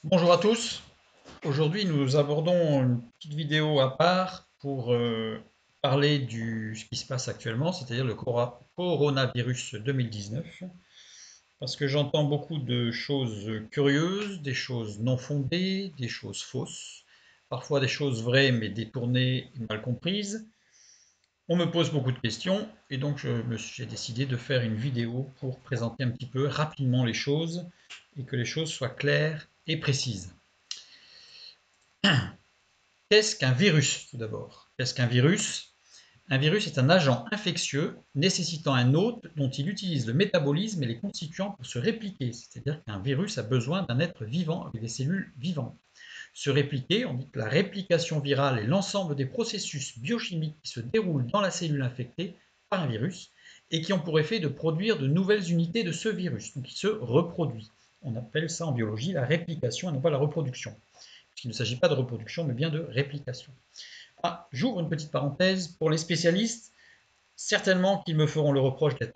Bonjour à tous. Aujourd'hui, nous abordons une petite vidéo à part pour parler de ce qui se passe actuellement, c'est-à-dire le coronavirus 2019, parce que j'entends beaucoup de choses curieuses, des choses non fondées, des choses fausses, parfois des choses vraies mais détournées et mal comprises. On me pose beaucoup de questions et donc j'ai décidé de faire une vidéo pour présenter un petit peu rapidement les choses et que les choses soient claires et précises. Qu'est-ce qu'un virus, tout d'abord? Qu'est-ce qu'un virus? Un virus est un agent infectieux nécessitant un hôte dont il utilise le métabolisme et les constituants pour se répliquer. C'est-à-dire qu'un virus a besoin d'un être vivant avec des cellules vivantes. Se répliquer, on dit que la réplication virale est l'ensemble des processus biochimiques qui se déroulent dans la cellule infectée par un virus et qui ont pour effet de produire de nouvelles unités de ce virus, donc qui se reproduit. On appelle ça en biologie la réplication et non pas la reproduction. Il ne s'agit pas de reproduction, mais bien de réplication. Ah, j'ouvre une petite parenthèse. Pour les spécialistes, certainement qu'ils me feront le reproche de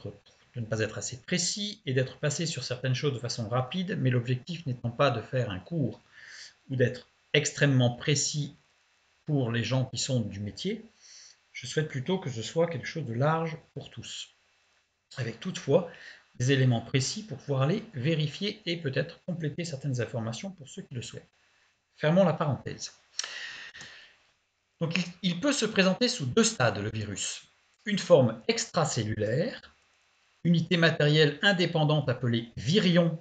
ne pas être assez précis et d'être passé sur certaines choses de façon rapide, mais l'objectif n'étant pas de faire un cours ou d'être extrêmement précis pour les gens qui sont du métier, je souhaite plutôt que ce soit quelque chose de large pour tous, avec toutefois des éléments précis pour pouvoir aller vérifier et peut-être compléter certaines informations pour ceux qui le souhaitent. Fermons la parenthèse. Donc il peut se présenter sous deux stades, le virus. Une forme extracellulaire, unité matérielle indépendante appelée virion,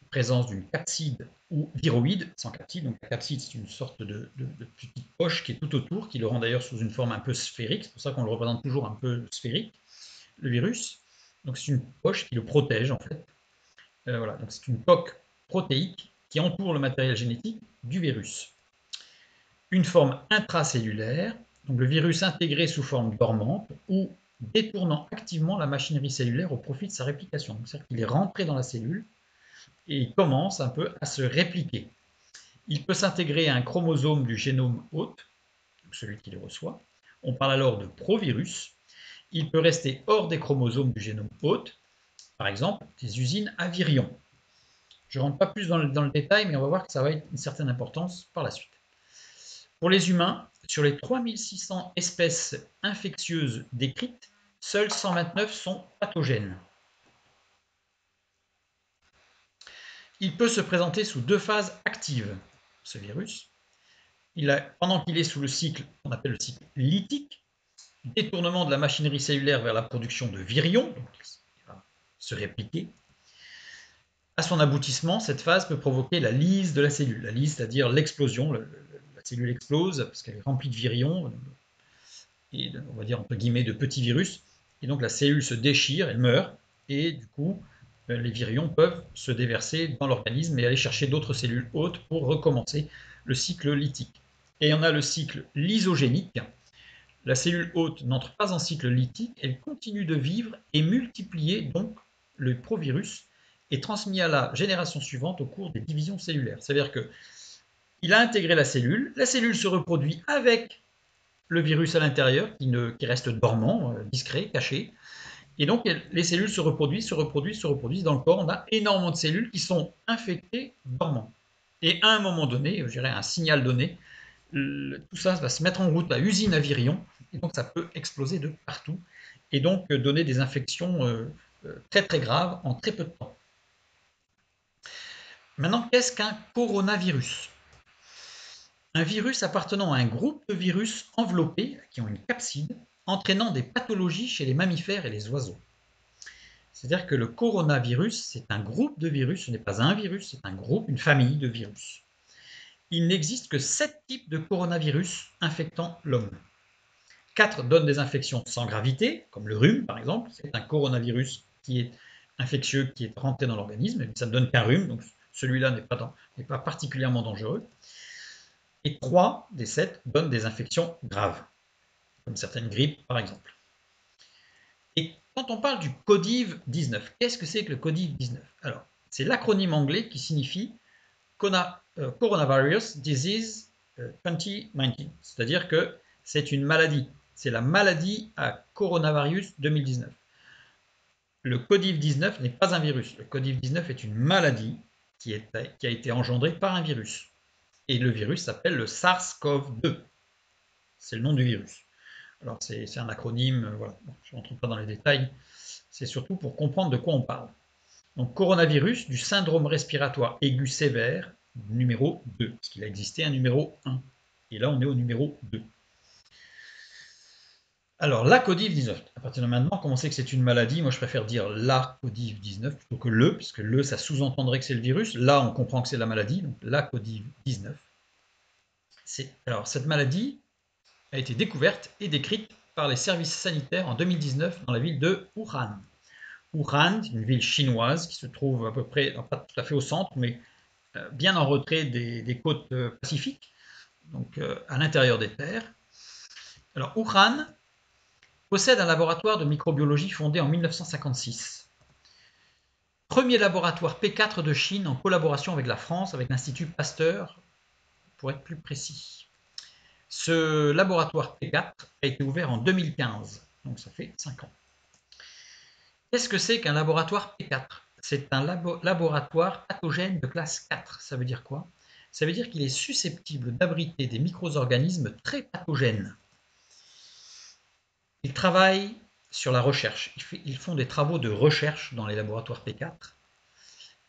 présence d'une capside ou viroïde, sans capside. Donc la capside, c'est une sorte de petite poche qui est tout autour, qui le rend d'ailleurs sous une forme un peu sphérique, c'est pour ça qu'on le représente toujours un peu sphérique, le virus. Donc c'est une poche qui le protège en fait. Voilà, donc c'est une coque protéique qui entoure le matériel génétique du virus. Une forme intracellulaire, donc le virus intégré sous forme dormante ou détournant activement la machinerie cellulaire au profit de sa réplication. C'est-à-dire qu'il est rentré dans la cellule et il commence un peu à se répliquer. Il peut s'intégrer à un chromosome du génome hôte, celui qui le reçoit. On parle alors de provirus. Il peut rester hors des chromosomes du génome hôte, par exemple des usines à virions. Je ne rentre pas plus dans le détail, mais on va voir que ça va être une certaine importance par la suite. Pour les humains, sur les 3600 espèces infectieuses décrites, seules 129 sont pathogènes. Il peut se présenter sous deux phases actives, ce virus. Pendant qu'il est sous le cycle qu'on appelle le cycle lytique, détournement de la machinerie cellulaire vers la production de virions, donc il va se répliquer. À son aboutissement, cette phase peut provoquer la lyse de la cellule. La lyse, c'est-à-dire l'explosion. La cellule explose parce qu'elle est remplie de virions, et on va dire entre guillemets de petits virus, et donc la cellule se déchire, elle meurt, et du coup les virions peuvent se déverser dans l'organisme et aller chercher d'autres cellules hôtes pour recommencer le cycle lytique. Et on a le cycle lysogénique. La cellule hôte n'entre pas en cycle lytique, elle continue de vivre et multiplier donc le provirus est transmis à la génération suivante au cours des divisions cellulaires. C'est-à-dire qu'il a intégré la cellule se reproduit avec le virus à l'intérieur qui reste dormant, discret, caché. Et donc les cellules se reproduisent, se reproduisent, se reproduisent. Dans le corps, on a énormément de cellules qui sont infectées, dormant. Et à un moment donné, je dirais un signal donné, tout ça va se mettre en route à usine à virions, et donc ça peut exploser de partout, et donc donner des infections très très graves en très peu de temps. Maintenant, qu'est-ce qu'un coronavirus? Un virus appartenant à un groupe de virus enveloppés, qui ont une capside, entraînant des pathologies chez les mammifères et les oiseaux. C'est-à-dire que le coronavirus, c'est un groupe de virus, ce n'est pas un virus, c'est un groupe, une famille de virus. Il n'existe que 7 types de coronavirus infectant l'homme. 4 donnent des infections sans gravité, comme le rhume par exemple, c'est un coronavirus qui est infectieux, qui est rentré dans l'organisme, mais ça ne donne qu'un rhume, donc celui-là n'est pas particulièrement dangereux. Et 3 des 7 donnent des infections graves, comme certaines grippes par exemple. Et quand on parle du Codiv-19, qu'est-ce que c'est que le Codiv-19? Alors, c'est l'acronyme anglais qui signifie Coronavirus Disease 2019, c'est-à-dire que c'est une maladie, c'est la maladie à coronavirus 2019. Le Codiv-19 n'est pas un virus, le Codiv-19 est une maladie qui a été engendré par un virus. Et le virus s'appelle le SARS-CoV-2. C'est le nom du virus. Alors c'est un acronyme, voilà. Bon, je ne rentre pas dans les détails. C'est surtout pour comprendre de quoi on parle. Donc coronavirus du syndrome respiratoire aigu sévère numéro 2, parce qu'il a existé un numéro 1. Et là, on est au numéro 2. Alors, la Covid-19, à partir de maintenant, comme on sait que c'est une maladie, moi je préfère dire la Covid-19 plutôt que le, puisque le, ça sous-entendrait que c'est le virus. Là, on comprend que c'est la maladie, donc la Covid-19. Alors, cette maladie a été découverte et décrite par les services sanitaires en 2019 dans la ville de Wuhan. Wuhan, une ville chinoise qui se trouve à peu près, pas tout à fait au centre, mais bien en retrait des côtes pacifiques, donc à l'intérieur des terres. Alors, Wuhan possède un laboratoire de microbiologie fondé en 1956. Premier laboratoire P4 de Chine en collaboration avec la France, avec l'Institut Pasteur, pour être plus précis. Ce laboratoire P4 a été ouvert en 2015, donc ça fait 5 ans. Qu'est-ce que c'est qu'un laboratoire P4? C'est un laboratoire pathogène de classe 4. Ça veut dire quoi? Ça veut dire qu'il est susceptible d'abriter des micro-organismes très pathogènes. Ils travaillent sur la recherche. Ils font des travaux de recherche dans les laboratoires P4,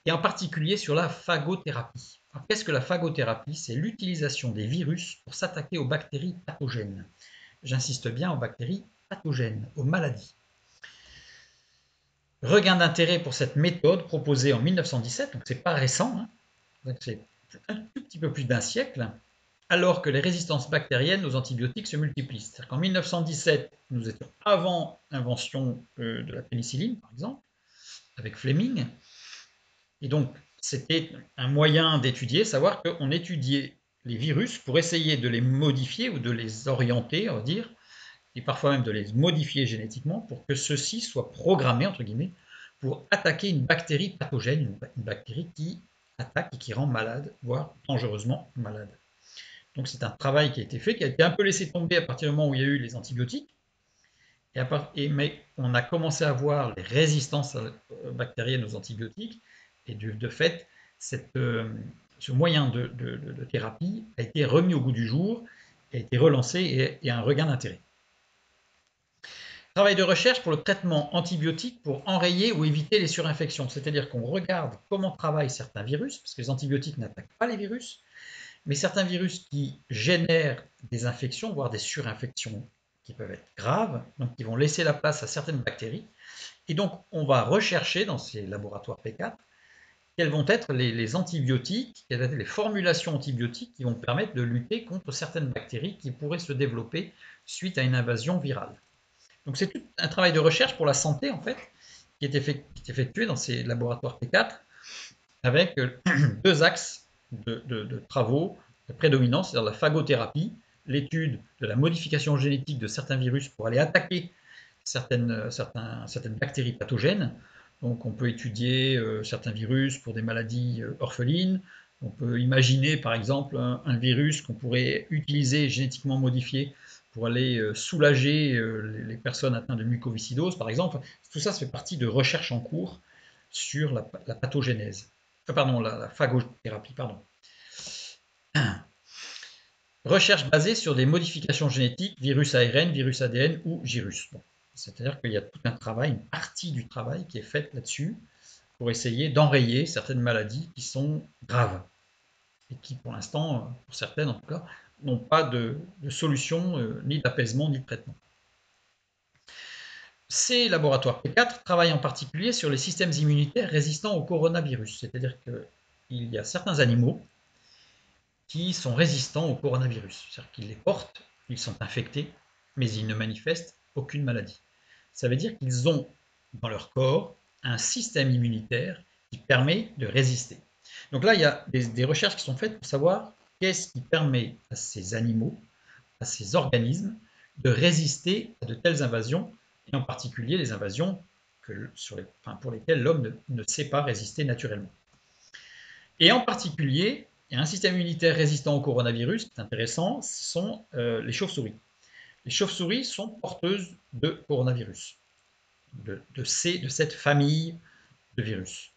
et en particulier sur la phagothérapie. Qu'est-ce que la phagothérapie? C'est l'utilisation des virus pour s'attaquer aux bactéries pathogènes. J'insiste bien aux bactéries pathogènes, aux maladies. Regain d'intérêt pour cette méthode proposée en 1917, donc c'est pas récent, hein, c'est un tout petit peu plus d'un siècle, alors que les résistances bactériennes aux antibiotiques se multiplient. C'est-à-dire qu'en 1917, nous étions avant l'invention de la pénicilline, par exemple, avec Fleming, et donc c'était un moyen d'étudier, savoir qu'on étudiait les virus pour essayer de les modifier ou de les orienter, on va dire, et parfois même de les modifier génétiquement pour que ceux-ci soient programmés, entre guillemets, pour attaquer une bactérie pathogène, une bactérie qui attaque et qui rend malade, voire dangereusement malade. Donc c'est un travail qui a été fait, qui a été un peu laissé tomber à partir du moment où il y a eu les antibiotiques, mais on a commencé à voir les résistances bactériennes aux antibiotiques, et de fait, ce moyen de thérapie a été remis au goût du jour, a été relancé et a un regain d'intérêt. Travail de recherche pour le traitement antibiotique pour enrayer ou éviter les surinfections. C'est-à-dire qu'on regarde comment travaillent certains virus, parce que les antibiotiques n'attaquent pas les virus, mais certains virus qui génèrent des infections, voire des surinfections qui peuvent être graves, donc qui vont laisser la place à certaines bactéries. Et donc, on va rechercher dans ces laboratoires P4 quels vont être les antibiotiques, quelles vont être les formulations antibiotiques qui vont permettre de lutter contre certaines bactéries qui pourraient se développer suite à une invasion virale. Donc c'est tout un travail de recherche pour la santé, en fait, qui est effectué dans ces laboratoires P4 avec deux axes de travaux prédominants, c'est-à-dire la phagothérapie, l'étude de la modification génétique de certains virus pour aller attaquer certaines bactéries pathogènes. Donc on peut étudier certains virus pour des maladies orphelines. On peut imaginer par exemple un virus qu'on pourrait utiliser génétiquement modifié pour aller soulager les personnes atteintes de mucoviscidose par exemple. Tout ça, ça fait partie de recherches en cours sur la pathogénèse. Pardon, la phagothérapie, pardon. Recherche basée sur des modifications génétiques, virus ARN, virus ADN ou gyrus. Bon. C'est-à-dire qu'il y a tout un travail, une partie du travail qui est faite là-dessus pour essayer d'enrayer certaines maladies qui sont graves et qui, pour l'instant, pour certaines en tout cas, n'ont pas de solution, ni d'apaisement, ni de traitement. Ces laboratoires P4 travaillent en particulier sur les systèmes immunitaires résistants au coronavirus, c'est-à-dire qu'il y a certains animaux qui sont résistants au coronavirus, c'est-à-dire qu'ils les portent, ils sont infectés, mais ils ne manifestent aucune maladie. Ça veut dire qu'ils ont dans leur corps un système immunitaire qui permet de résister. Donc là, il y a des recherches qui sont faites pour savoir qu'est-ce qui permet à ces animaux, à ces organismes, de résister à de telles invasions, et en particulier les invasions pour lesquelles l'homme ne sait pas résister naturellement. Et en particulier, il y a un système immunitaire résistant au coronavirus, qui est intéressant, ce sont les chauves-souris. Les chauves-souris sont porteuses de coronavirus, de cette famille de virus.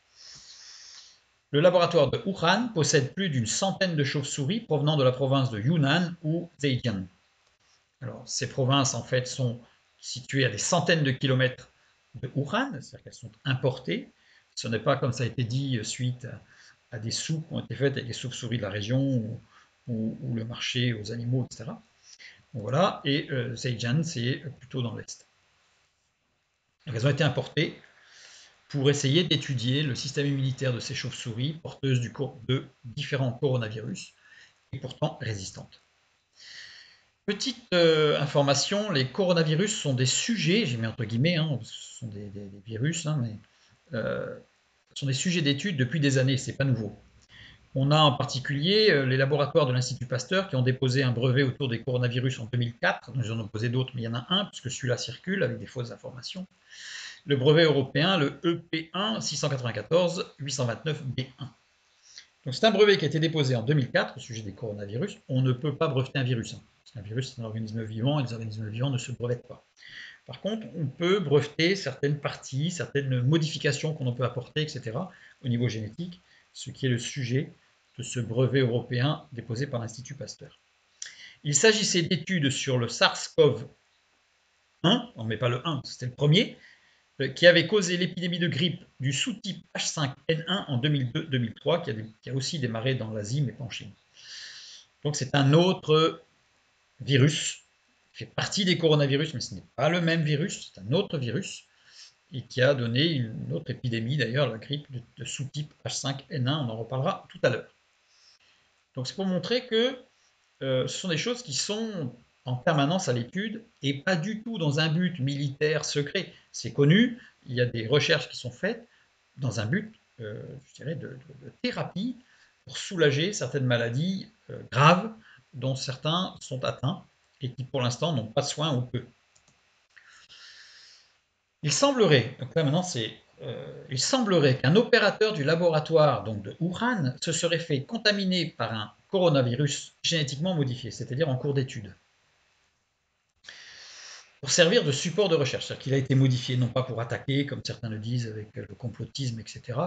Le laboratoire de Wuhan possède plus d'une centaine de chauves-souris provenant de la province de Yunnan ou Zhejiang. Alors, ces provinces, en fait, sont situées à des centaines de kilomètres de Wuhan, c'est-à-dire qu'elles sont importées. Ce n'est pas, comme ça a été dit, suite à des soupes qui ont été faites avec les chauves-souris de la région ou le marché aux animaux, etc. Donc voilà, et Zhejiang, c'est plutôt dans l'Est. Elles ont été importées pour essayer d'étudier le système immunitaire de ces chauves-souris porteuses de différents coronavirus et pourtant résistantes. Petite information, les coronavirus sont des sujets, j'ai mis entre guillemets, hein, ce sont des virus, hein, mais sont des sujets d'étude depuis des années, c'est pas nouveau. On a en particulier les laboratoires de l'Institut Pasteur qui ont déposé un brevet autour des coronavirus en 2004. Nous en avons posé d'autres, mais il y en a un, puisque celui-là circule avec des fausses informations. Le brevet européen, le EP1 694 829 B1. Donc c'est un brevet qui a été déposé en 2004 au sujet des coronavirus. On ne peut pas breveter un virus. Parce qu'un virus, c'est un organisme vivant, et les organismes vivants ne se brevettent pas. Par contre, on peut breveter certaines parties, certaines modifications qu'on peut apporter, etc., au niveau génétique, ce qui est le sujet de ce brevet européen déposé par l'Institut Pasteur. Il s'agissait d'études sur le SARS-CoV-1, on ne met pas le 1, c'était le premier, qui avait causé l'épidémie de grippe du sous-type H5N1 en 2002-2003, qui a aussi démarré dans l'Asie, mais pas en Chine. Donc c'est un autre virus, qui fait partie des coronavirus, mais ce n'est pas le même virus, c'est un autre virus, et qui a donné une autre épidémie, d'ailleurs, la grippe de sous-type H5N1, on en reparlera tout à l'heure. Donc c'est pour montrer que ce sont des choses qui sont en permanence à l'étude et pas du tout dans un but militaire secret. C'est connu, il y a des recherches qui sont faites dans un but, je dirais, de thérapie pour soulager certaines maladies graves dont certains sont atteints et qui pour l'instant n'ont pas de soins ou peu. Il semblerait, donc là maintenant il semblerait qu'un opérateur du laboratoire donc de Wuhan se serait fait contaminer par un coronavirus génétiquement modifié, c'est-à-dire en cours d'étude, pour servir de support de recherche. C'est-à-dire qu'il a été modifié non pas pour attaquer, comme certains le disent avec le complotisme, etc.,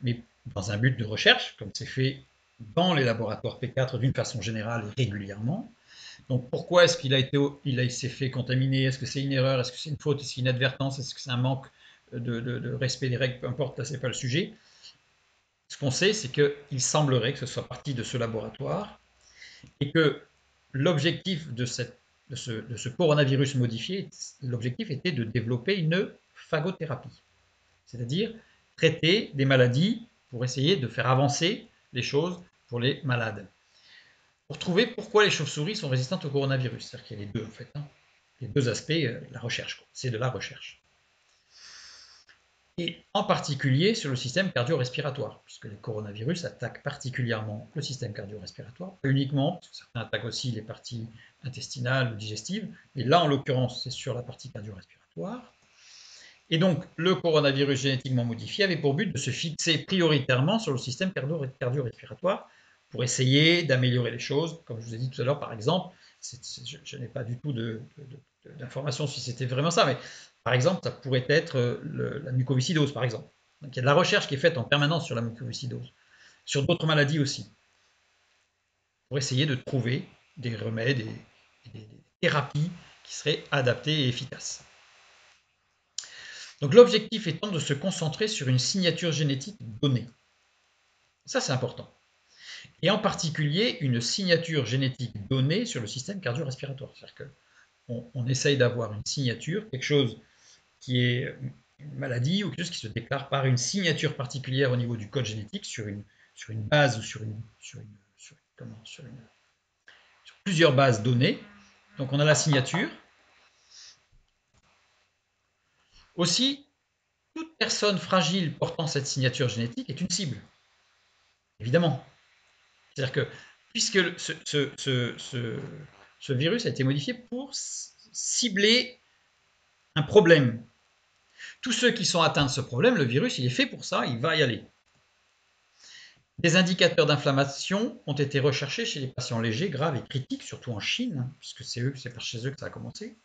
mais dans un but de recherche, comme c'est fait dans les laboratoires P4 d'une façon générale et régulièrement. Donc pourquoi est-ce qu'il s'est fait contaminer? Est-ce que c'est une erreur? Est-ce que c'est une faute? Est-ce que c'est une inadvertance? Est-ce que c'est un manque de respect des règles? Peu importe, là c'est pas le sujet. Ce qu'on sait, c'est qu'il semblerait que ce soit parti de ce laboratoire et que l'objectif de ce coronavirus modifié, l'objectif était de développer une phagothérapie, c'est-à-dire traiter des maladies pour essayer de faire avancer les choses pour les malades. Pour trouver pourquoi les chauves-souris sont résistantes au coronavirus. C'est-à-dire qu'il y a les deux, en fait. Hein. Les deux aspects, la recherche. C'est de la recherche. Et en particulier sur le système cardio-respiratoire, puisque les coronavirus attaquent particulièrement le système cardio-respiratoire, pas uniquement, parce que certains attaquent aussi les parties intestinales ou digestives, mais là, en l'occurrence, c'est sur la partie cardio-respiratoire. Et donc, le coronavirus génétiquement modifié avait pour but de se fixer prioritairement sur le système cardio-respiratoire pour essayer d'améliorer les choses. Comme je vous ai dit tout à l'heure, par exemple, je n'ai pas du tout d'informations si c'était vraiment ça, mais par exemple, ça pourrait être la mucoviscidose, par exemple. Donc, il y a de la recherche qui est faite en permanence sur la mucoviscidose, sur d'autres maladies aussi, pour essayer de trouver des remèdes et des thérapies qui seraient adaptées et efficaces. Donc l'objectif étant de se concentrer sur une signature génétique donnée. Ça, c'est important. Et en particulier, une signature génétique donnée sur le système cardio-respiratoire. C'est-à-dire qu'on essaye d'avoir une signature, quelque chose qui est une maladie ou quelque chose qui se déclare par une signature particulière au niveau du code génétique sur une base ou sur plusieurs bases données. Donc on a la signature. Aussi, toute personne fragile portant cette signature génétique est une cible, évidemment. C'est-à-dire que puisque ce virus a été modifié pour cibler un problème, tous ceux qui sont atteints de ce problème, le virus, il est fait pour ça, il va y aller. Des indicateurs d'inflammation ont été recherchés chez les patients légers, graves et critiques, surtout en Chine, puisque c'est par chez eux que ça a commencé.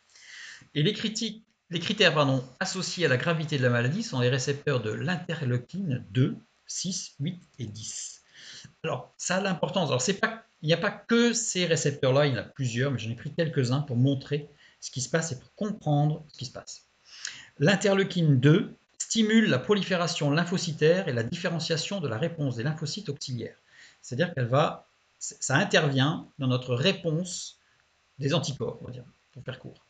Et les critères associés à la gravité de la maladie sont les récepteurs de l'interleukine 2, 6, 8 et 10. Alors, ça a l'importance. Alors, il n'y a pas que ces récepteurs-là, il y en a plusieurs, mais j'en ai pris quelques-uns pour montrer ce qui se passe et pour comprendre ce qui se passe. L'interleukine 2 stimule la prolifération lymphocytaire et la différenciation de la réponse des lymphocytes auxiliaires. C'est-à-dire ça intervient dans notre réponse des anticorps, on va dire, pour faire court.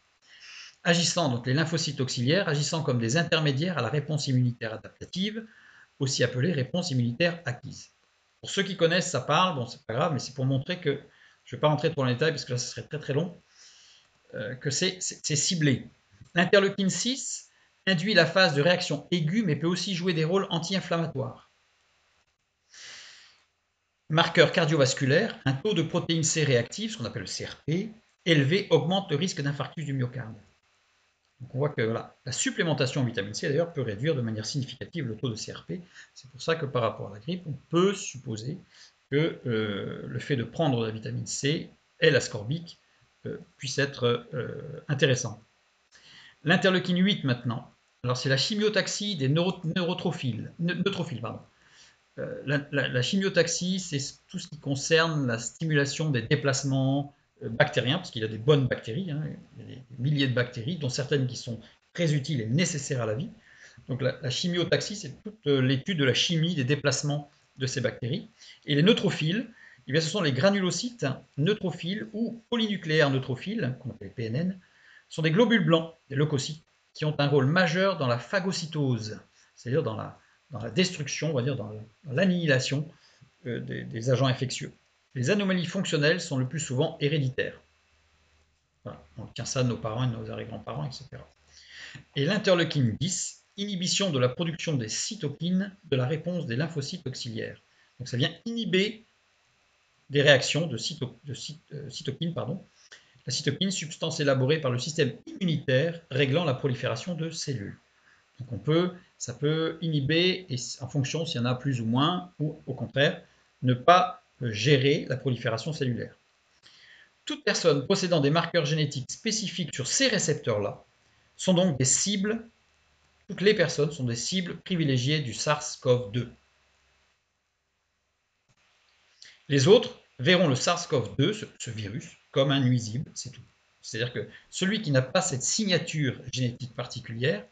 Agissant, donc les lymphocytes auxiliaires, agissant comme des intermédiaires à la réponse immunitaire adaptative, aussi appelée réponse immunitaire acquise. Pour ceux qui connaissent, ça parle, bon, c'est pas grave, mais c'est pour montrer que, je ne vais pas rentrer trop dans les détails parce que là, ça serait très très long, que c'est ciblé. L'interleukine 6 induit la phase de réaction aiguë, mais peut aussi jouer des rôles anti-inflammatoires. Marqueur cardiovasculaire, un taux de protéine C réactive, ce qu'on appelle le CRP, élevé augmente le risque d'infarctus du myocarde. Donc on voit que voilà, la supplémentation en vitamine C d'ailleurs peut réduire de manière significative le taux de CRP. C'est pour ça que par rapport à la grippe, on peut supposer que le fait de prendre de la vitamine C et l'ascorbique puisse être intéressant. L'interleukine 8 maintenant. Alors c'est la chimiotaxie des neutrophiles. La chimiotaxie, c'est tout ce qui concerne la stimulation des déplacements bactériens, parce qu'il y a des bonnes bactéries, hein, il y a des milliers de bactéries, dont certaines qui sont très utiles et nécessaires à la vie. Donc la chimiotaxie, c'est toute l'étude de la chimie des déplacements de ces bactéries. Et les neutrophiles, eh bien, ce sont les granulocytes neutrophiles ou polynucléaires neutrophiles, qu'on appelle PNN, sont des globules blancs, des leucocytes, qui ont un rôle majeur dans la phagocytose, c'est-à-dire dans la destruction, on va dire dans l'annihilation des agents infectieux. Les anomalies fonctionnelles sont le plus souvent héréditaires. Voilà, on tient ça de nos parents et de nos arrière-grands-parents, etc. Et l'interleukine 10, inhibition de la production des cytokines de la réponse des lymphocytes auxiliaires. Donc ça vient inhiber des réactions de cytokines, La cytokine, substance élaborée par le système immunitaire réglant la prolifération de cellules. Donc ça peut inhiber, et en fonction s'il y en a plus ou moins, ou au contraire, ne pas gérer la prolifération cellulaire. Toute personne possédant des marqueurs génétiques spécifiques sur ces récepteurs-là sont donc des cibles, toutes les personnes sont des cibles privilégiées du SARS-CoV-2. Les autres verront le SARS-CoV-2, ce virus, comme un nuisible, c'est tout. C'est-à-dire que celui qui n'a pas cette signature génétique particulière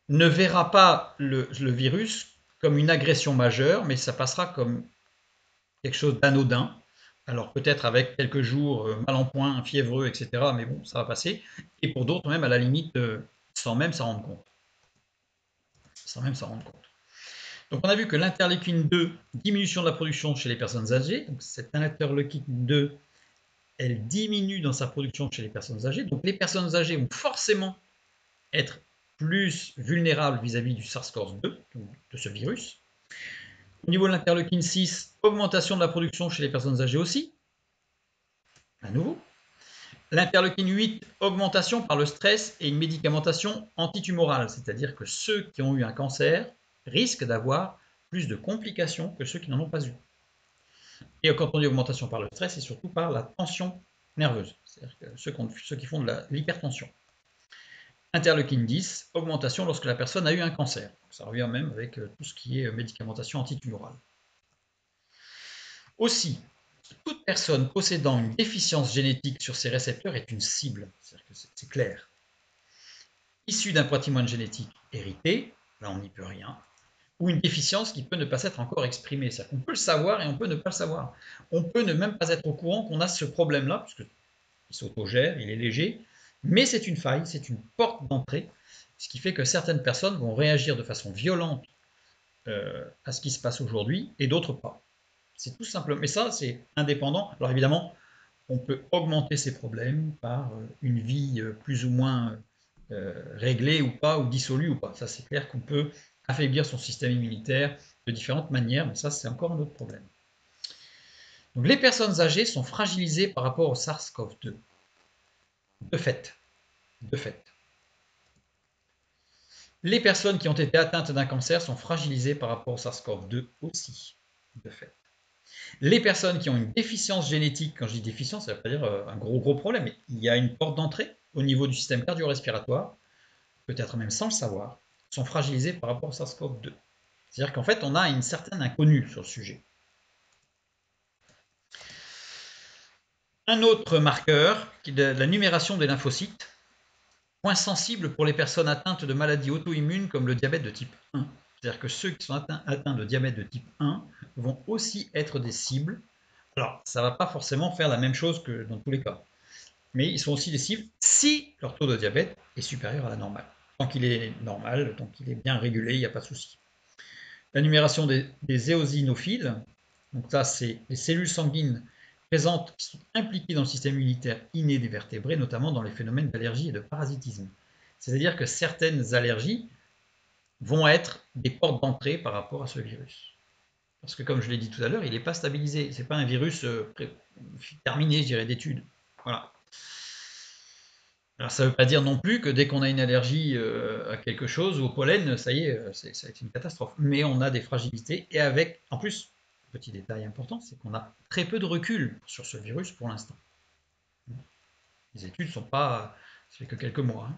ne verra pas le virus comme une agression majeure, mais ça passera comme quelque chose d'anodin. Alors peut-être avec quelques jours mal en point, fiévreux, etc. Mais bon, ça va passer. Et pour d'autres, même à la limite, sans même s'en rendre compte. Sans même s'en rendre compte. Donc on a vu que l'interleukine 2, diminution de la production chez les personnes âgées. Donc cette interleukine 2, elle diminue dans sa production chez les personnes âgées. Donc les personnes âgées vont forcément être plus vulnérables vis-à-vis du SARS-CoV-2, de ce virus. Au niveau de l'interleukine 6, augmentation de la production chez les personnes âgées aussi, à nouveau. L'interleukine 8, augmentation par le stress et une médicamentation antitumorale, c'est-à-dire que ceux qui ont eu un cancer risquent d'avoir plus de complications que ceux qui n'en ont pas eu. Et quand on dit augmentation par le stress, c'est surtout par la tension nerveuse, c'est-à-dire que ceux qui font de l'hypertension. Interleukine 10, augmentation lorsque la personne a eu un cancer. Ça revient même avec tout ce qui est médicamentation antitumorale. Aussi, toute personne possédant une déficience génétique sur ces récepteurs est une cible, c'est clair. Issue d'un patrimoine génétique hérité, là on n'y peut rien, ou une déficience qui peut ne pas être encore exprimée. C'est-à-dire qu'on peut le savoir et on peut ne pas le savoir. On peut ne même pas être au courant qu'on a ce problème-là, parce qu'il s'autogère, il est léger, mais c'est une faille, c'est une porte d'entrée, ce qui fait que certaines personnes vont réagir de façon violente à ce qui se passe aujourd'hui, et d'autres pas. C'est tout simplement. Mais ça, c'est indépendant. Alors évidemment, on peut augmenter ces problèmes par une vie plus ou moins réglée ou pas, ou dissolue ou pas. Ça, c'est clair qu'on peut affaiblir son système immunitaire de différentes manières, mais ça, c'est encore un autre problème. Donc, les personnes âgées sont fragilisées par rapport au SARS-CoV-2. De fait. Les personnes qui ont été atteintes d'un cancer sont fragilisées par rapport au SARS-CoV-2 aussi. De fait. Les personnes qui ont une déficience génétique, quand je dis déficience, ça ne veut pas dire un gros problème, mais il y a une porte d'entrée au niveau du système cardio-respiratoire, peut-être même sans le savoir, sont fragilisées par rapport au SARS-CoV-2. C'est-à-dire qu'en fait, on a une certaine inconnue sur le sujet. Un autre marqueur, qui est de la numération des lymphocytes, point sensible pour les personnes atteintes de maladies auto-immunes comme le diabète de type 1. C'est-à-dire que ceux qui sont atteints de diabète de type 1 vont aussi être des cibles. Alors, ça ne va pas forcément faire la même chose que dans tous les cas, mais ils sont aussi des cibles si leur taux de diabète est supérieur à la normale. Tant qu'il est normal, tant qu'il est bien régulé, il n'y a pas de souci. La numération des éosinophiles, donc ça c'est les cellules sanguines présentes qui sont impliquées dans le système immunitaire inné des vertébrés, notamment dans les phénomènes d'allergie et de parasitisme. C'est-à-dire que certaines allergies vont être des portes d'entrée par rapport à ce virus. Parce que comme je l'ai dit tout à l'heure, il n'est pas stabilisé. Ce n'est pas un virus terminé, je dirais, d'études. Voilà. Alors ça ne veut pas dire non plus que dès qu'on a une allergie à quelque chose ou au pollen, ça y est, c'est une catastrophe. Mais on a des fragilités et avec, en plus, petit détail important, c'est qu'on a très peu de recul sur ce virus pour l'instant. Les études ne sont pas, ça fait que quelques mois. Hein.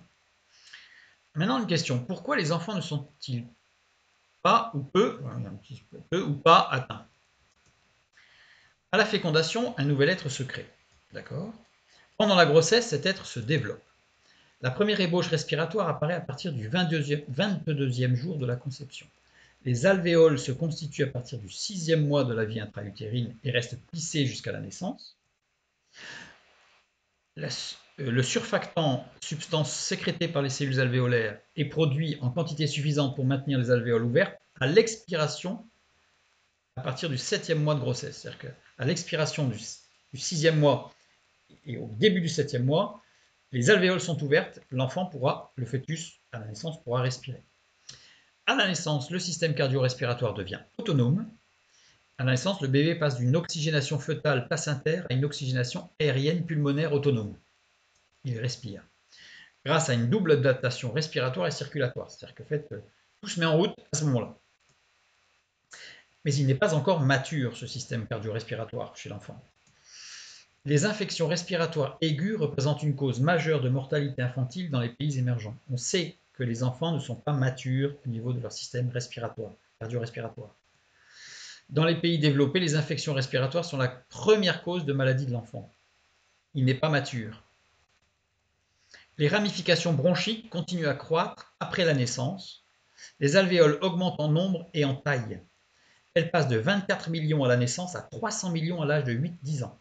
Maintenant une question, pourquoi les enfants ne sont-ils pas ou peu ou pas atteints? À la fécondation, un nouvel être se crée. D'accord. Pendant la grossesse, cet être se développe. La première ébauche respiratoire apparaît à partir du 22e jour de la conception. Les alvéoles se constituent à partir du 6e mois de la vie intra-utérine et restent plissées jusqu'à la naissance. Le surfactant, substance sécrétée par les cellules alvéolaires, est produit en quantité suffisante pour maintenir les alvéoles ouvertes à l'expiration à partir du 7e mois de grossesse. C'est-à-dire qu'à l'expiration du 6e mois et au début du 7e mois, les alvéoles sont ouvertes, l'enfant pourra, le fœtus à la naissance, pourra respirer. À la naissance, le système cardio-respiratoire devient autonome. À la naissance, le bébé passe d'une oxygénation fœtale placentaire à une oxygénation aérienne pulmonaire autonome. Il respire. Grâce à une double adaptation respiratoire et circulatoire. C'est-à-dire que fait, tout se met en route à ce moment-là. Mais il n'est pas encore mature, ce système cardio-respiratoire chez l'enfant. Les infections respiratoires aiguës représentent une cause majeure de mortalité infantile dans les pays émergents. On sait que les enfants ne sont pas matures au niveau de leur système respiratoire, cardio-respiratoire. Dans les pays développés, les infections respiratoires sont la première cause de maladie de l'enfant. Il n'est pas mature. Les ramifications bronchiques continuent à croître après la naissance. Les alvéoles augmentent en nombre et en taille. Elles passent de 24 millions à la naissance à 300 millions à l'âge de 8-10 ans.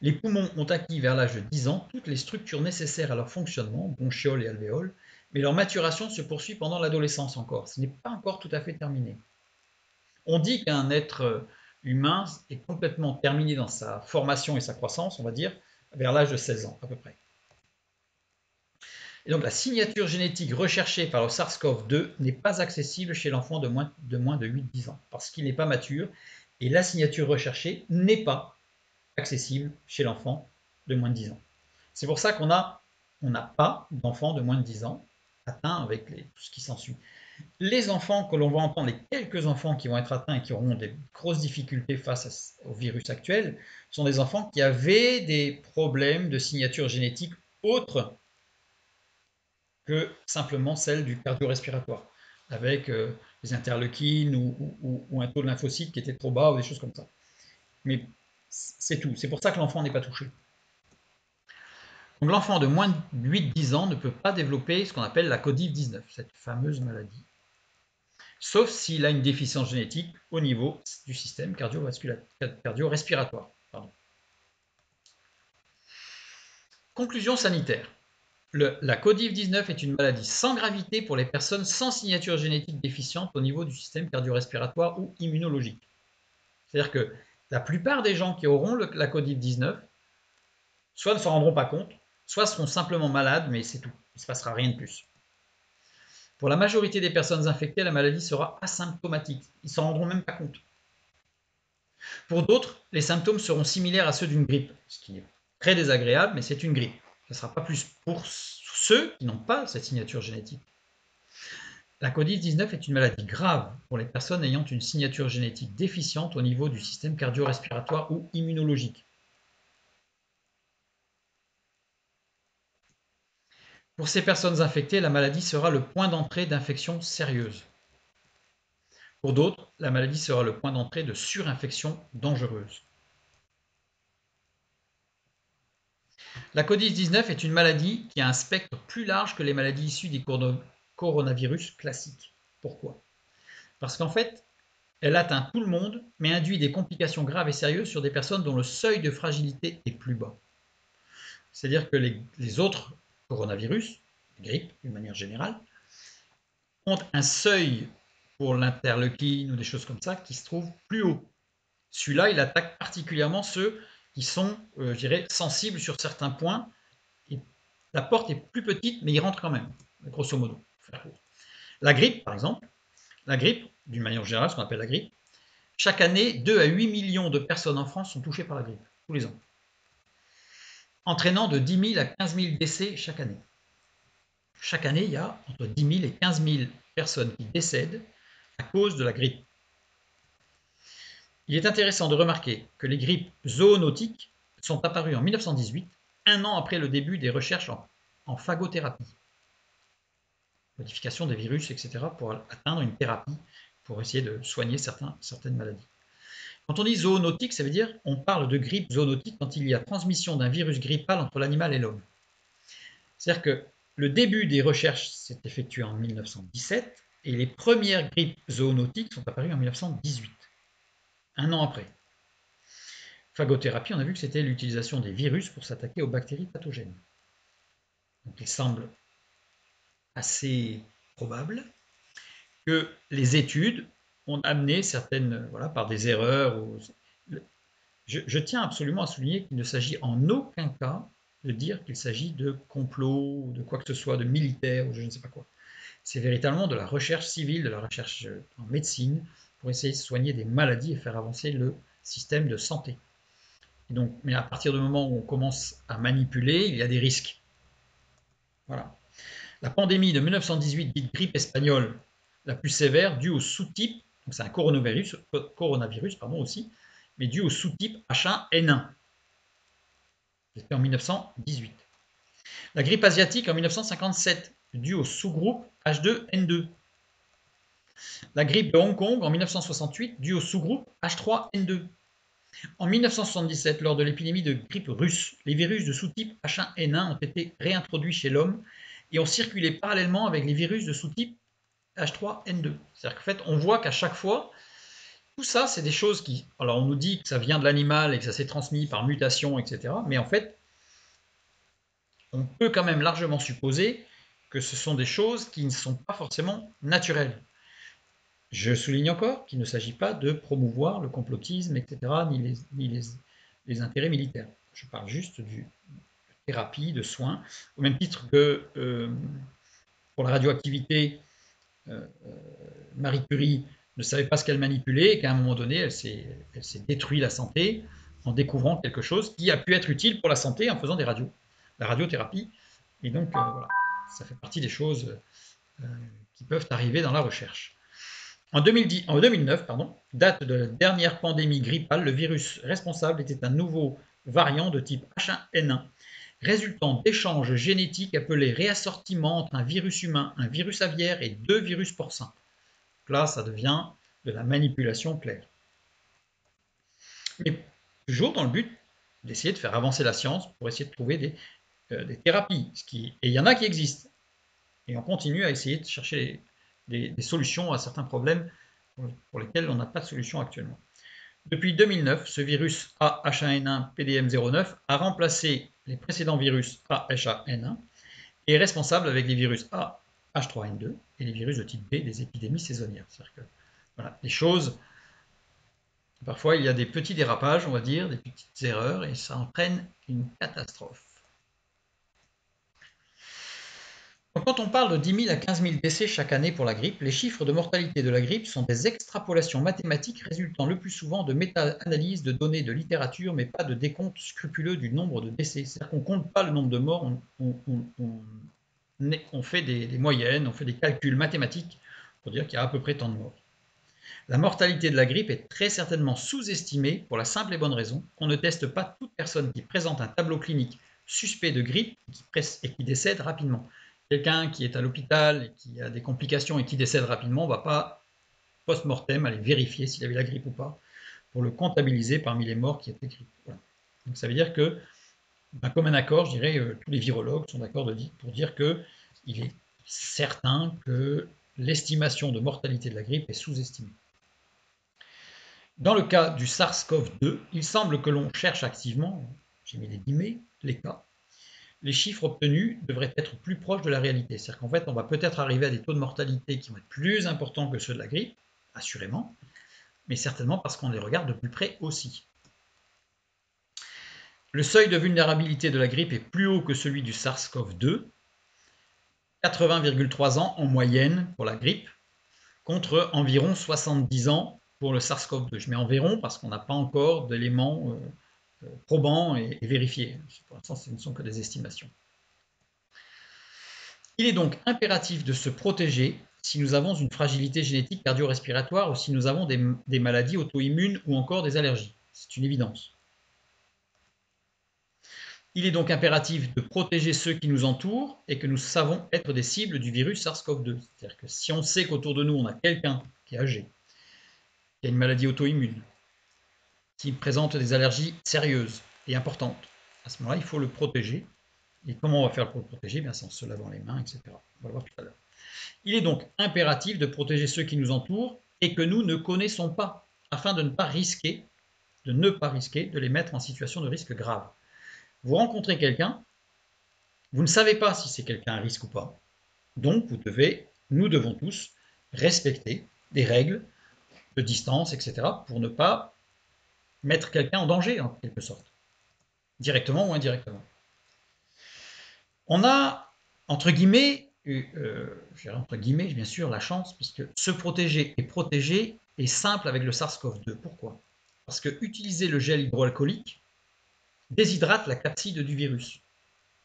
Les poumons ont acquis vers l'âge de 10 ans toutes les structures nécessaires à leur fonctionnement, bronchioles et alvéoles, mais leur maturation se poursuit pendant l'adolescence encore. Ce n'est pas encore tout à fait terminé. On dit qu'un être humain est complètement terminé dans sa formation et sa croissance, on va dire, vers l'âge de 16 ans à peu près. Et donc la signature génétique recherchée par le SARS-CoV-2 n'est pas accessible chez l'enfant de moins de 8-10 ans, parce qu'il n'est pas mature, et la signature recherchée n'est pas accessible chez l'enfant de moins de 10 ans. C'est pour ça qu'on n'a pas d'enfants de moins de 10 ans atteints avec tout ce qui s'ensuit. Les enfants que l'on va entendre, les quelques enfants qui vont être atteints et qui auront des grosses difficultés face au virus actuel, sont des enfants qui avaient des problèmes de signature génétique autres que simplement celle du cardio-respiratoire, avec des interleukines ou un taux de lymphocytes qui était trop bas ou des choses comme ça. Mais c'est tout. C'est pour ça que l'enfant n'est pas touché. Donc l'enfant de moins de 8-10 ans ne peut pas développer ce qu'on appelle la COVID-19, cette fameuse maladie. Sauf s'il a une déficience génétique au niveau du système cardio-respiratoire. Conclusion sanitaire. La COVID-19 est une maladie sans gravité pour les personnes sans signature génétique déficiente au niveau du système cardio-respiratoire ou immunologique. C'est-à-dire que la plupart des gens qui auront la COVID-19 soit ne s'en rendront pas compte, soit seront simplement malades, mais c'est tout. Il ne se passera rien de plus. Pour la majorité des personnes infectées, la maladie sera asymptomatique. Ils ne s'en rendront même pas compte. Pour d'autres, les symptômes seront similaires à ceux d'une grippe, ce qui est très désagréable, mais c'est une grippe. Ce ne sera pas plus pour ceux qui n'ont pas cette signature génétique. La COVID-19 est une maladie grave pour les personnes ayant une signature génétique déficiente au niveau du système cardio-respiratoire ou immunologique. Pour ces personnes infectées, la maladie sera le point d'entrée d'infections sérieuses. Pour d'autres, la maladie sera le point d'entrée de surinfections dangereuses. La Covid-19 est une maladie qui a un spectre plus large que les maladies issues des coronavirus classiques. Pourquoi? Parce qu'en fait, elle atteint tout le monde, mais induit des complications graves et sérieuses sur des personnes dont le seuil de fragilité est plus bas. C'est-à-dire que les autres coronavirus, grippe d'une manière générale, ont un seuil pour l'interleukine ou des choses comme ça qui se trouve plus haut. Celui-là, il attaque particulièrement ceux qui sont, je dirais, sensibles sur certains points. Et la porte est plus petite, mais il rentre quand même, grosso modo. La grippe, par exemple, la grippe, d'une manière générale, ce qu'on appelle la grippe, chaque année, 2 à 8 millions de personnes en France sont touchées par la grippe, tous les ans, entraînant de 10 000 à 15 000 décès chaque année. Chaque année, il y a entre 10 000 et 15 000 personnes qui décèdent à cause de la grippe. Il est intéressant de remarquer que les grippes zoonotiques sont apparues en 1918, un an après le début des recherches en phagothérapie, modification des virus, etc., pour atteindre une thérapie, pour essayer de soigner certaines maladies. Quand on dit zoonotique, ça veut dire qu'on parle de grippe zoonotique quand il y a transmission d'un virus grippal entre l'animal et l'homme. C'est-à-dire que le début des recherches s'est effectué en 1917 et les premières grippes zoonotiques sont apparues en 1918, un an après. Phagothérapie, on a vu que c'était l'utilisation des virus pour s'attaquer aux bactéries pathogènes. Donc il semble assez probable que les études ont amené certaines, par des erreurs. Je tiens absolument à souligner qu'il ne s'agit en aucun cas de dire qu'il s'agit de complot ou de quoi que ce soit, de militaire ou je ne sais pas quoi. C'est véritablement de la recherche civile, de la recherche en médecine, pour essayer de soigner des maladies et faire avancer le système de santé. Et donc, mais à partir du moment où on commence à manipuler, il y a des risques. Voilà. La pandémie de 1918, dite grippe espagnole, la plus sévère, due au sous-type, donc c'est un coronavirus aussi, mais due au sous-type H1N1. C'était en 1918. La grippe asiatique en 1957, due au sous-groupe H2N2. La grippe de Hong Kong en 1968, due au sous-groupe H3N2. En 1977, lors de l'épidémie de grippe russe, les virus de sous-type H1N1 ont été réintroduits chez l'homme et ont circulé parallèlement avec les virus de sous-type H3N2. C'est-à-dire qu'en fait, on voit qu'à chaque fois, tout ça, c'est des choses qui... Alors, on nous dit que ça vient de l'animal et que ça s'est transmis par mutation, etc. Mais en fait, on peut quand même largement supposer que ce sont des choses qui ne sont pas forcément naturelles. Je souligne encore qu'il ne s'agit pas de promouvoir le complotisme, etc., ni les intérêts militaires. Je parle juste de thérapie, de soins, au même titre que pour la radioactivité, Marie Curie ne savait pas ce qu'elle manipulait et qu'à un moment donné, elle s'est détruit la santé en découvrant quelque chose qui a pu être utile pour la santé en faisant des radios, la radiothérapie. Et donc, voilà, ça fait partie des choses qui peuvent arriver dans la recherche. En 2009, date de la dernière pandémie grippale, le virus responsable était un nouveau variant de type H1N1, résultant d'échanges génétiques appelés réassortiments entre un virus humain, un virus aviaire et 2 virus porcins. Là, ça devient de la manipulation claire. Mais toujours dans le but d'essayer de faire avancer la science pour essayer de trouver des thérapies. Et il y en a qui existent. Et on continue à essayer de chercher des solutions à certains problèmes pour lesquels on n'a pas de solution actuellement. Depuis 2009, ce virus AH1N1 PDM09 a remplacé les précédents virus AH1N1 et est responsable avec les virus AH3N2 et les virus de type B des épidémies saisonnières. C'est-à-dire que voilà, les choses, parfois il y a des petits dérapages, on va dire, des petites erreurs, et ça entraîne une catastrophe. Donc, quand on parle de 10 000 à 15 000 décès chaque année pour la grippe, les chiffres de mortalité de la grippe sont des extrapolations mathématiques résultant le plus souvent de méta-analyses de données de littérature, mais pas de décompte scrupuleux du nombre de décès. C'est-à-dire qu'on ne compte pas le nombre de morts, on fait des moyennes, on fait des calculs mathématiques pour dire qu'il y a à peu près tant de morts. La mortalité de la grippe est très certainement sous-estimée pour la simple et bonne raison qu'on ne teste pas toute personne qui présente un tableau clinique suspect de grippe et qui décède rapidement. Quelqu'un qui est à l'hôpital et qui a des complications et qui décède rapidement, on ne va pas post-mortem, aller vérifier s'il avait la grippe ou pas, pour le comptabiliser parmi les morts qui étaient grippés. Voilà. Donc ça veut dire que, comme un accord, je dirais, tous les virologues sont d'accord pour dire qu'il est certain que l'estimation de mortalité de la grippe est sous-estimée. Dans le cas du SARS-CoV-2, il semble que l'on cherche activement, j'ai mis les guillemets, les cas. Les chiffres obtenus devraient être plus proches de la réalité. C'est-à-dire qu'en fait, on va peut-être arriver à des taux de mortalité qui vont être plus importants que ceux de la grippe, assurément, mais certainement parce qu'on les regarde de plus près aussi. Le seuil de vulnérabilité de la grippe est plus haut que celui du SARS-CoV-2, 80,3 ans en moyenne pour la grippe, contre environ 70 ans pour le SARS-CoV-2. Je mets environ parce qu'on n'a pas encore d'éléments probants et vérifiés. Pour l'instant, ce ne sont que des estimations. Il est donc impératif de se protéger si nous avons une fragilité génétique cardio-respiratoire ou si nous avons des maladies auto-immunes ou encore des allergies. C'est une évidence. Il est donc impératif de protéger ceux qui nous entourent et que nous savons être des cibles du virus SARS-CoV-2. C'est-à-dire que si on sait qu'autour de nous, on a quelqu'un qui est âgé, qui a une maladie auto-immune, qui présente des allergies sérieuses et importantes, à ce moment-là, il faut le protéger. Et comment on va faire pour le protéger? Bien, c'est en se lavant les mains, etc. On va le voir tout à l'heure. Il est donc impératif de protéger ceux qui nous entourent et que nous ne connaissons pas, afin de ne pas risquer de les mettre en situation de risque grave. Vous rencontrez quelqu'un, vous ne savez pas si c'est quelqu'un à risque ou pas. Donc nous devons tous respecter des règles de distance, etc. pour ne pas mettre quelqu'un en danger, en quelque sorte, directement ou indirectement. On a, entre guillemets, bien sûr, la chance, puisque se protéger et protéger est simple avec le SARS-CoV-2. Pourquoi? Parce que utiliser le gel hydroalcoolique déshydrate la capside du virus.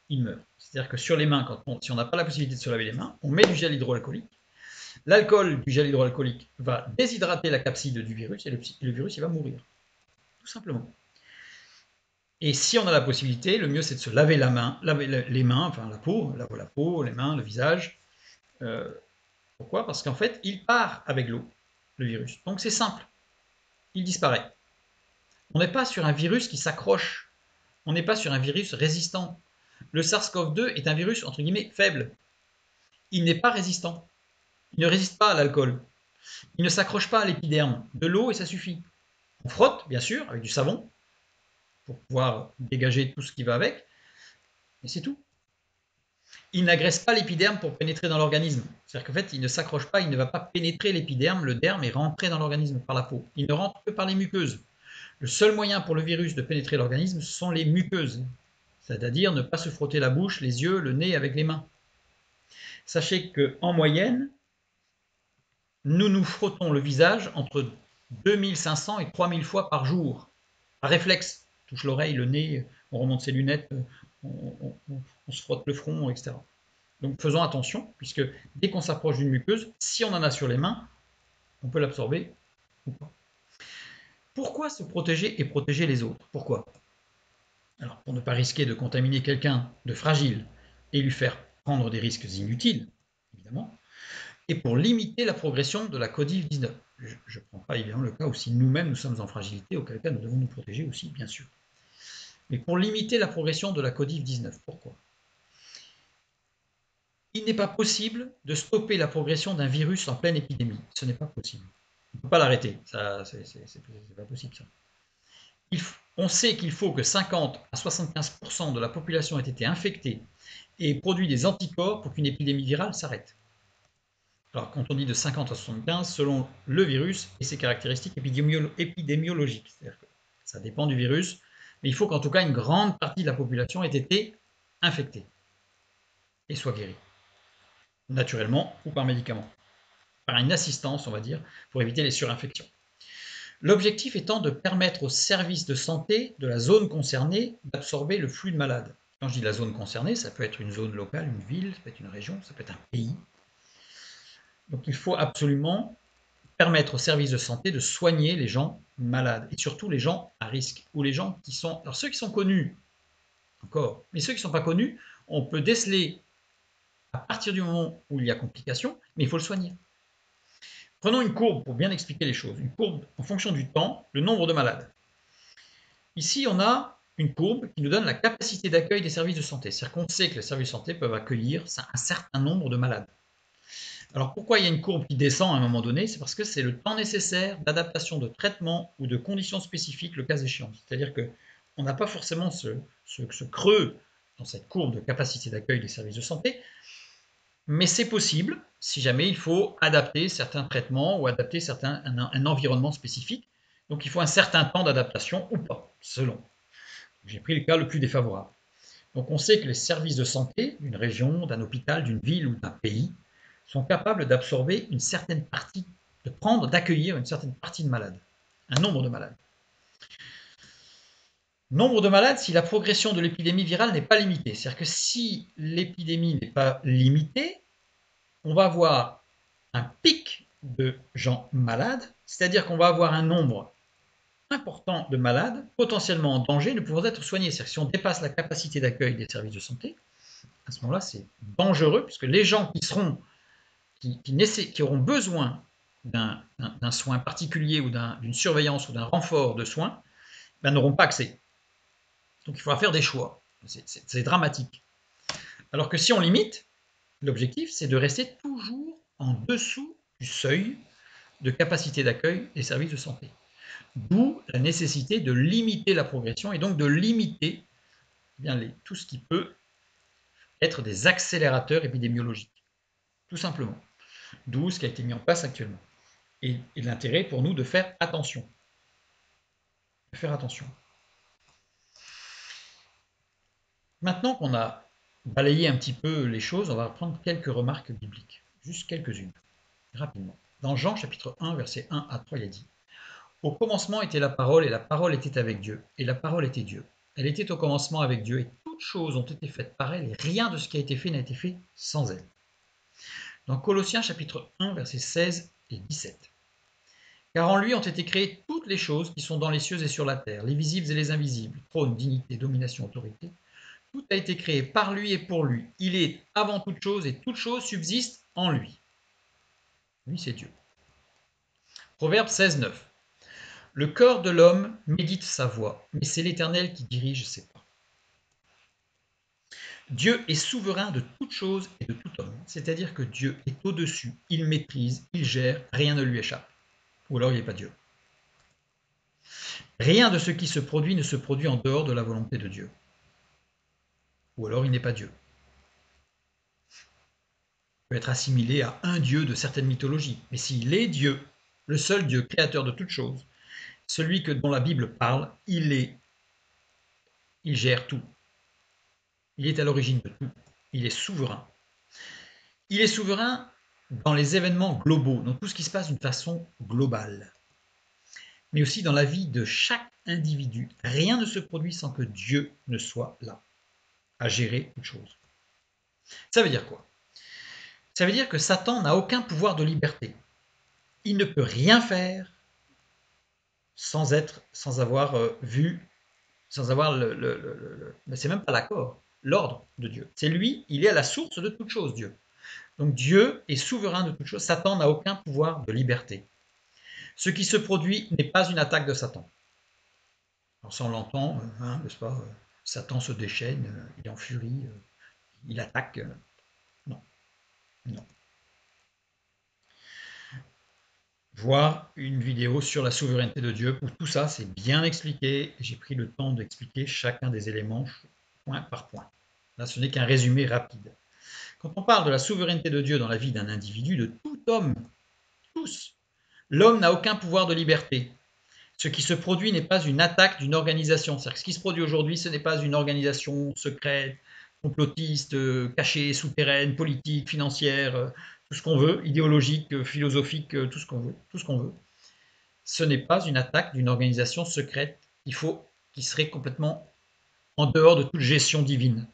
Il meurt. C'est-à-dire que sur les mains, si on n'a pas la possibilité de se laver les mains, on met du gel hydroalcoolique. L'alcool du gel hydroalcoolique va déshydrater la capside du virus et le virus il va mourir. Tout simplement. Et si on a la possibilité, le mieux c'est de se laver les mains, enfin la peau, les mains, le visage. Pourquoi? Parce qu'en fait, il part avec l'eau, le virus. Donc c'est simple, il disparaît. On n'est pas sur un virus qui s'accroche, on n'est pas sur un virus résistant. Le SARS-CoV-2 est un virus, entre guillemets, faible. Il n'est pas résistant. Il ne résiste pas à l'alcool. Il ne s'accroche pas à l'épiderme. De l'eau et ça suffit. On frotte, bien sûr, avec du savon, pour pouvoir dégager tout ce qui va avec, et c'est tout. Il n'agresse pas l'épiderme pour pénétrer dans l'organisme. C'est-à-dire qu'en fait, il ne s'accroche pas, il ne va pas pénétrer l'épiderme, le derme est rentré dans l'organisme par la peau. Il ne rentre que par les muqueuses. Le seul moyen pour le virus de pénétrer l'organisme, ce sont les muqueuses, c'est-à-dire ne pas se frotter la bouche, les yeux, le nez avec les mains. Sachez qu'en moyenne, nous nous frottons le visage entre 2500 et 3000 fois par jour, par réflexe. On touche l'oreille, le nez, on remonte ses lunettes, on se frotte le front, etc. Donc faisons attention, puisque dès qu'on s'approche d'une muqueuse, si on en a sur les mains, on peut l'absorber ou pas. Pourquoi se protéger et protéger les autres? Pourquoi? Alors, pour ne pas risquer de contaminer quelqu'un de fragile et lui faire prendre des risques inutiles, évidemment, et pour limiter la progression de la Covid-19. Je ne prends pas évidemment le cas où si nous-mêmes nous sommes en fragilité, auquel cas nous devons nous protéger aussi, bien sûr. Mais pour limiter la progression de la Covid-19, pourquoi? Il n'est pas possible de stopper la progression d'un virus en pleine épidémie. Ce n'est pas possible. On ne peut pas l'arrêter. C'est pas possible, ça. On sait qu'il faut que 50 à 75% de la population ait été infectée et produit des anticorps pour qu'une épidémie virale s'arrête. Alors, quand on dit de 50 à 75, selon le virus et ses caractéristiques épidémiologiques, c'est-à-dire que ça dépend du virus, mais il faut qu'en tout cas une grande partie de la population ait été infectée et soit guérie, naturellement ou par médicament, par une assistance, on va dire, pour éviter les surinfections. L'objectif étant de permettre aux services de santé de la zone concernée d'absorber le flux de malades. Quand je dis la zone concernée, ça peut être une zone locale, une ville, ça peut être une région, ça peut être un pays. Donc il faut absolument permettre aux services de santé de soigner les gens malades et surtout les gens à risque ou les gens qui sont... Alors ceux qui sont connus, encore, mais ceux qui ne sont pas connus, on peut déceler à partir du moment où il y a complication, mais il faut le soigner. Prenons une courbe pour bien expliquer les choses. Une courbe en fonction du temps, le nombre de malades. Ici, on a une courbe qui nous donne la capacité d'accueil des services de santé. C'est-à-dire qu'on sait que les services de santé peuvent accueillir un certain nombre de malades. Alors pourquoi il y a une courbe qui descend à un moment donné? C'est parce que c'est le temps nécessaire d'adaptation de traitement ou de conditions spécifiques le cas échéant. C'est-à-dire qu'on n'a pas forcément ce creux dans cette courbe de capacité d'accueil des services de santé, mais c'est possible si jamais il faut adapter certains traitements ou adapter un environnement spécifique. Donc il faut un certain temps d'adaptation ou pas, selon. J'ai pris le cas le plus défavorable. Donc on sait que les services de santé d'une région, d'un hôpital, d'une ville ou d'un pays sont capables d'absorber une certaine partie, d'accueillir une certaine partie de malades, un nombre de malades. Nombre de malades si la progression de l'épidémie virale n'est pas limitée. C'est-à-dire que si l'épidémie n'est pas limitée, on va avoir un pic de gens malades, c'est-à-dire qu'on va avoir un nombre important de malades potentiellement en danger de pouvoir être soignés. C'est-à-dire que si on dépasse la capacité d'accueil des services de santé, à ce moment-là, c'est dangereux, puisque les gens qui auront besoin d'un soin particulier ou d'une surveillance ou d'un renfort de soins, ben, n'auront pas accès. Donc il faudra faire des choix. C'est dramatique. Alors que si on limite, l'objectif, c'est de rester toujours en dessous du seuil de capacité d'accueil des services de santé. D'où la nécessité de limiter la progression et donc de limiter tout ce qui peut être des accélérateurs épidémiologiques. Tout simplement. D'où ce qui a été mis en place actuellement. Et l'intérêt pour nous de faire attention. De faire attention. Maintenant qu'on a balayé un petit peu les choses, on va reprendre quelques remarques bibliques. Juste quelques-unes, rapidement. Dans Jean chapitre 1, versets 1 à 3, il est dit: au commencement était la parole, et la parole était avec Dieu, et la parole était Dieu. Elle était au commencement avec Dieu, et toutes choses ont été faites par elle, et rien de ce qui a été fait n'a été fait sans elle. Dans Colossiens chapitre 1, versets 16 et 17. Car en lui ont été créées toutes les choses qui sont dans les cieux et sur la terre, les visibles et les invisibles, trône, dignité, domination, autorité. Tout a été créé par lui et pour lui. Il est avant toute chose, et toute chose subsiste en lui. Lui, c'est Dieu. Proverbe 16, 9. Le cœur de l'homme médite sa voie, mais c'est l'Éternel qui dirige ses pas. Dieu est souverain de toute chose et de tout homme, c'est-à-dire que Dieu est au-dessus, il maîtrise, il gère, rien ne lui échappe. Ou alors il n'est pas Dieu. Rien de ce qui se produit ne se produit en dehors de la volonté de Dieu. Ou alors il n'est pas Dieu. Il peut être assimilé à un Dieu de certaines mythologies. Mais s'il est Dieu, le seul Dieu créateur de toutes choses, celui dont la Bible parle, il gère tout. Il est à l'origine de tout. Il est souverain. Il est souverain dans les événements globaux, dans tout ce qui se passe d'une façon globale, mais aussi dans la vie de chaque individu. Rien ne se produit sans que Dieu ne soit là, à gérer toute chose. Ça veut dire quoi? Ça veut dire que Satan n'a aucun pouvoir de liberté. Il ne peut rien faire sans avoir vu, sans avoir mais c'est même pas l'accord, l'ordre de Dieu. C'est lui, il est à la source de toute chose, Dieu. Donc Dieu est souverain de toute chose. Satan n'a aucun pouvoir de liberté. Ce qui se produit n'est pas une attaque de Satan. Alors ça on l'entend, n'est-ce pas? Satan se déchaîne, il est en furie, il attaque. Non, non. Voir une vidéo sur la souveraineté de Dieu, où tout ça c'est bien expliqué. J'ai pris le temps d'expliquer chacun des éléments point par point. Là ce n'est qu'un résumé rapide. Quand on parle de la souveraineté de Dieu dans la vie d'un individu, de tout homme, tous, l'homme n'a aucun pouvoir de liberté. Ce qui se produit n'est pas une attaque d'une organisation. C'est-à-dire que ce qui se produit aujourd'hui, ce n'est pas une organisation secrète, complotiste, cachée, souterraine, politique, financière, tout ce qu'on veut, idéologique, philosophique, tout ce qu'on veut, tout ce qu'on veut. Ce n'est pas une attaque d'une organisation secrète qui serait complètement en dehors de toute gestion divine.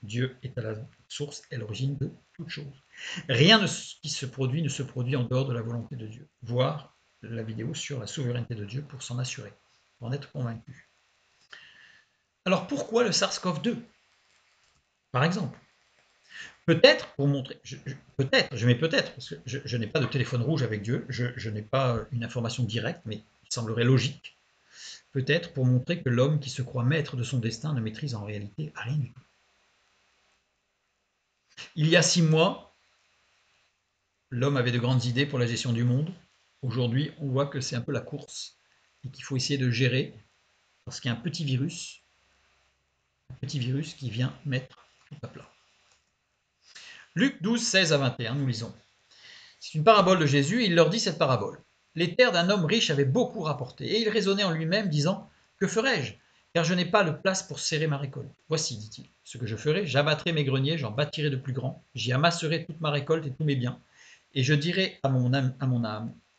Dieu est à la source et à l'origine de toute chose. Rien de ce qui se produit ne se produit en dehors de la volonté de Dieu. Voir la vidéo sur la souveraineté de Dieu pour s'en assurer, pour en être convaincu. Alors pourquoi le SARS-CoV-2, par exemple? Peut-être pour montrer, peut-être, je mets peut-être, parce que je n'ai pas de téléphone rouge avec Dieu, je n'ai pas une information directe, mais il semblerait logique, peut-être pour montrer que l'homme qui se croit maître de son destin ne maîtrise en réalité rien du tout. Il y a 6 mois, l'homme avait de grandes idées pour la gestion du monde. Aujourd'hui, on voit que c'est un peu la course et qu'il faut essayer de gérer parce qu'il y a un petit virus qui vient mettre tout à plat. Luc 12, 16 à 21, nous lisons. C'est une parabole de Jésus, et il leur dit cette parabole. Les terres d'un homme riche avaient beaucoup rapporté, et il raisonnait en lui-même, disant, que ferai-je? Car je n'ai pas de place pour serrer ma récolte. Voici, dit-il, ce que je ferai, j'abattrai mes greniers, j'en bâtirai de plus grands, j'y amasserai toute ma récolte et tous mes biens, et je dirai à mon âme,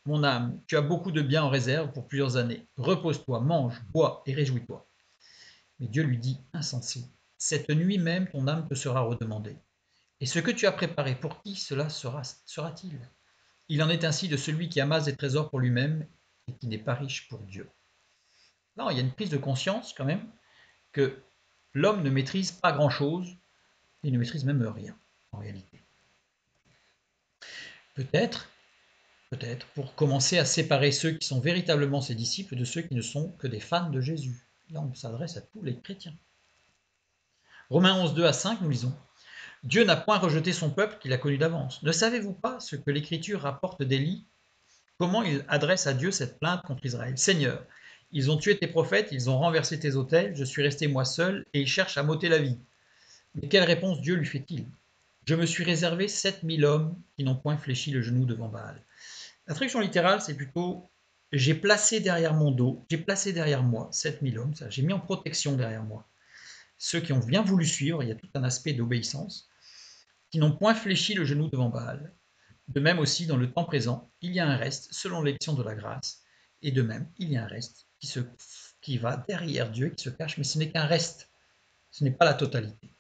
mon âme, tu as beaucoup de biens en réserve pour plusieurs années, repose-toi, mange, bois et réjouis-toi. Mais Dieu lui dit, insensé, cette nuit même ton âme te sera redemandée. Et ce que tu as préparé, pour qui cela sera-t-il? Il en est ainsi de celui qui amasse des trésors pour lui-même et qui n'est pas riche pour Dieu. Non, il y a une prise de conscience quand même que l'homme ne maîtrise pas grand-chose, il ne maîtrise même rien en réalité. Peut-être, peut-être, pour commencer à séparer ceux qui sont véritablement ses disciples de ceux qui ne sont que des fans de Jésus. Là, on s'adresse à tous les chrétiens. Romains 11, 2 à 5, nous lisons. Dieu n'a point rejeté son peuple qu'il a connu d'avance. Ne savez-vous pas ce que l'Écriture rapporte d'Élie? Comment il adresse à Dieu cette plainte contre Israël? Seigneur, ils ont tué tes prophètes, ils ont renversé tes autels, je suis resté moi seul, et ils cherchent à m'ôter la vie. Mais quelle réponse Dieu lui fait-il? Je me suis réservé 7000 hommes qui n'ont point fléchi le genou devant Baal. La traduction littérale, c'est plutôt j'ai placé derrière mon dos, j'ai placé derrière moi 7000 hommes, j'ai mis en protection derrière moi. Ceux qui ont bien voulu suivre, il y a tout un aspect d'obéissance, qui n'ont point fléchi le genou devant Baal. De même aussi, dans le temps présent, il y a un reste selon l'élection de la grâce, et de même, il y a un reste qui va derrière Dieu, qui se cache, mais ce n'est qu'un reste, ce n'est pas la totalité.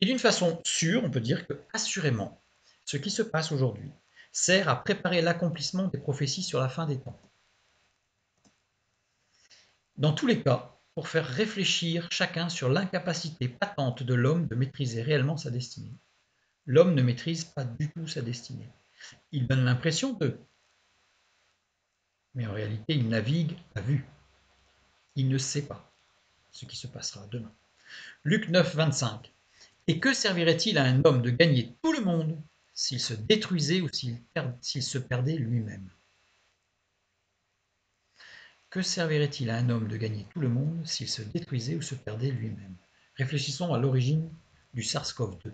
Et d'une façon sûre, on peut dire que, assurément, ce qui se passe aujourd'hui sert à préparer l'accomplissement des prophéties sur la fin des temps. Dans tous les cas, pour faire réfléchir chacun sur l'incapacité patente de l'homme de maîtriser réellement sa destinée. L'homme ne maîtrise pas du tout sa destinée. Il donne l'impression de, mais en réalité, il navigue à vue. Il ne sait pas ce qui se passera demain. Luc 9, 25. Et que servirait-il à un homme de gagner tout le monde s'il se détruisait ou s'il se perdait lui-même? Que servirait-il à un homme de gagner tout le monde s'il se détruisait ou se perdait lui-même? Réfléchissons à l'origine du SARS-CoV-2.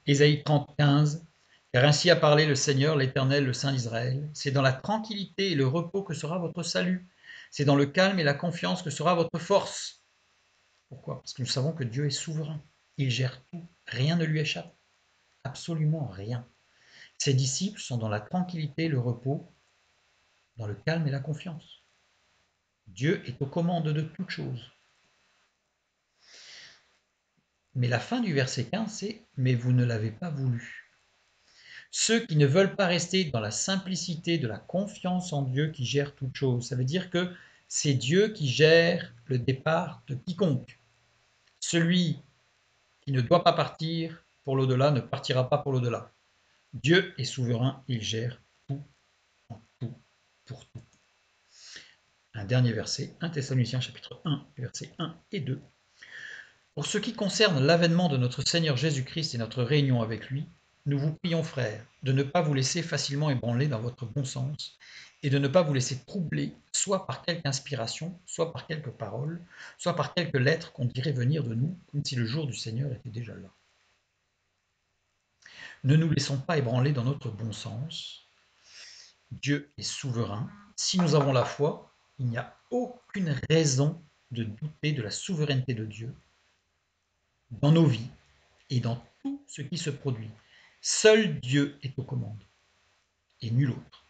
Ésaïe 30, 15. Car ainsi a parlé le Seigneur, l'Éternel, le Saint d'Israël. C'est dans la tranquillité et le repos que sera votre salut. C'est dans le calme et la confiance que sera votre force. Pourquoi? Parce que nous savons que Dieu est souverain. Il gère tout. Rien ne lui échappe. Absolument rien. Ses disciples sont dans la tranquillité, le repos, dans le calme et la confiance. Dieu est aux commandes de toutes choses. Mais la fin du verset 15, c'est « Mais vous ne l'avez pas voulu ». Ceux qui ne veulent pas rester dans la simplicité de la confiance en Dieu qui gère toutes choses, ça veut dire que c'est Dieu qui gère le départ de quiconque. Celui qui ne doit pas partir pour l'au-delà ne partira pas pour l'au-delà. Dieu est souverain, il gère tout, en tout, pour tout. Un dernier verset, 1 Thessaloniciens chapitre 1, versets 1 et 2. Pour ce qui concerne l'avènement de notre Seigneur Jésus-Christ et notre réunion avec lui, nous vous prions, frères, de ne pas vous laisser facilement ébranler dans votre bon sens et de ne pas vous laisser troubler, soit par quelque inspiration, soit par quelques paroles, soit par quelques lettres qu'on dirait venir de nous, comme si le jour du Seigneur était déjà là. Ne nous laissons pas ébranler dans notre bon sens. Dieu est souverain. Si nous avons la foi, il n'y a aucune raison de douter de la souveraineté de Dieu dans nos vies et dans tout ce qui se produit. Seul Dieu est aux commandes et nul autre.